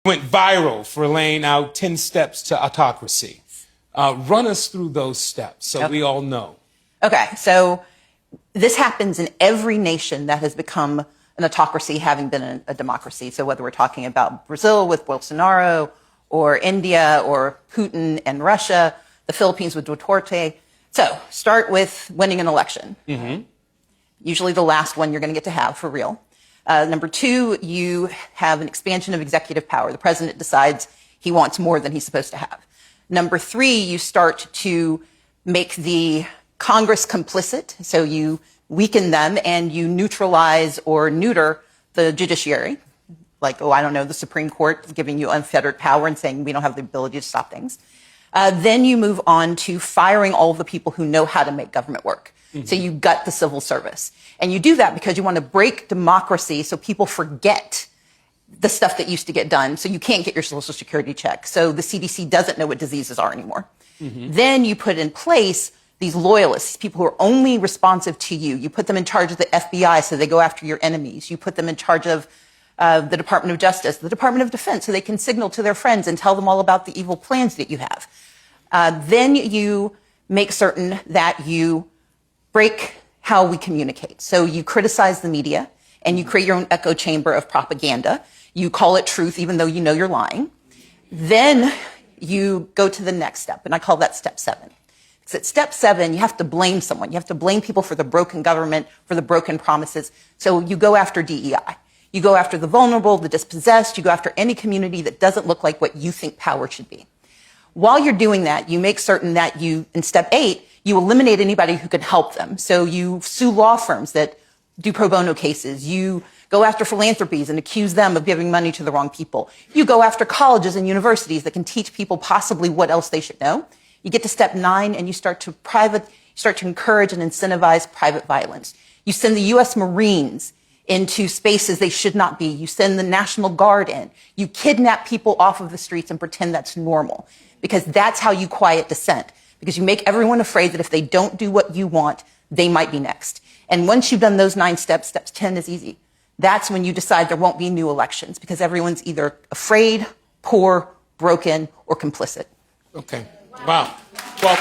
Went viral for laying out 10 steps to autocracy. Run us through those steps so we all know. Okay, so this happens in every nation that has become an autocracy, having been a democracy. So whether we're talking about Brazil with Bolsonaro, or India, or Putin and Russia, the Philippines with Duterte. So start with winning an election. Usually the last one you're going to get to have for real. Number two, you have an expansion of executive power. The president decides he wants more than he's supposed to have. Number three, you start to make the Congress complicit. So you weaken them and you neutralize or neuter the judiciary. Like, oh, I don't know, the Supreme Court giving you unfettered power and saying we don't have the ability to stop things. Then you move on to firing all of the people who know how to make government work. So you gut the civil service. And you do that because you want to break democracy so people forget the stuff that used to get done. So you can't get your Social Security check. So the CDC doesn't know what diseases are anymore. Then you put in place these loyalists, people who are only responsive to you. You put them in charge of the FBI so they go after your enemies. You put them in charge of the Department of Justice, the Department of Defense, so they can signal to their friends and tell them all about the evil plans that you have. Then you make certain that you break how we communicate. So you criticize the media and you create your own echo chamber of propaganda. You call it truth even though you know you're lying. Then you go to the next step, and I call that step 7. Because at step 7, you have to blame someone. You have to blame people for the broken government, for the broken promises. So you go after DEI. You go after the vulnerable, the dispossessed. You go after any community that doesn't look like what you think power should be. While you're doing that, you make certain that you, in step 8, you eliminate anybody who can help them. So you sue law firms that do pro bono cases. You go after philanthropies and accuse them of giving money to the wrong people. You go after colleges and universities that can teach people possibly what else they should know. You get to step 9 and you start to encourage and incentivize private violence. You send the U.S. Marines into spaces they should not be. You send the National Guard in. You kidnap people off of the streets and pretend that's normal, because that's how you quiet dissent. Because you make everyone afraid that if they don't do what you want, they might be next. And once you've done those 9 steps, step 10 is easy. That's when you decide there won't be new elections, because everyone's either afraid, poor, broken, or complicit. Okay. Wow. Well,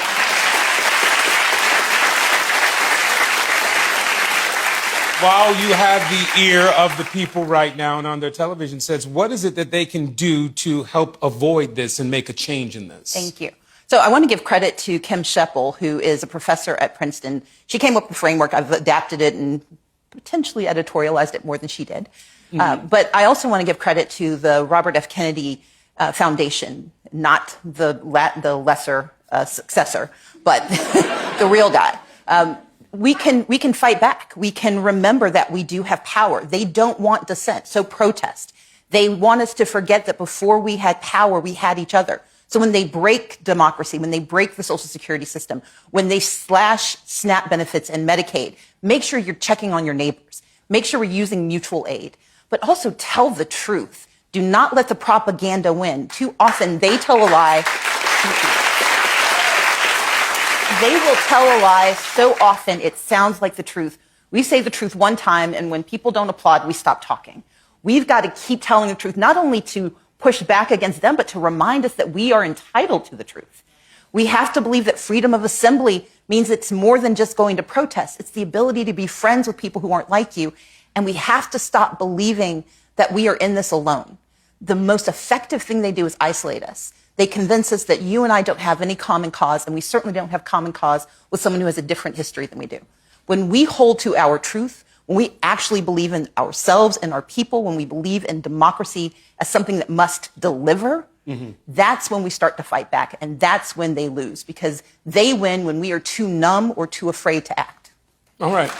while you have the ear of the people right now and on their television sets, what is it that they can do to help avoid this and make a change in this? Thank you. So I want to give credit to Kim Sheppel, who is a professor at Princeton. She came up with the framework. I've adapted it and potentially editorialized it more than she did. But I also want to give credit to the Robert F. Kennedy Foundation, not the lesser successor, but the real guy. We can fight back. We can remember that we do have power. They don't want dissent, so protest. They want us to forget that before we had power, we had each other. So when they break democracy, when they break the Social Security system, when they slash SNAP benefits and Medicaid, make sure you're checking on your neighbors. Make sure we're using mutual aid. But also tell the truth. Do not let the propaganda win. Too often they tell a lie. They will tell a lie so often it sounds like the truth. We say the truth one time, and when people don't applaud, we stop talking. We've got to keep telling the truth, not only to push back against them, but to remind us that we are entitled to the truth. We have to believe that freedom of assembly means it's more than just going to protest. It's the ability to be friends with people who aren't like you. And we have to stop believing that we are in this alone. The most effective thing they do is isolate us. They convince us that you and I don't have any common cause, and we certainly don't have common cause with someone who has a different history than we do. When we hold to our truth, when we actually believe in ourselves and our people, when we believe in democracy as something that must deliver, that's when we start to fight back, and that's when they lose, because they win when we are too numb or too afraid to act. All right.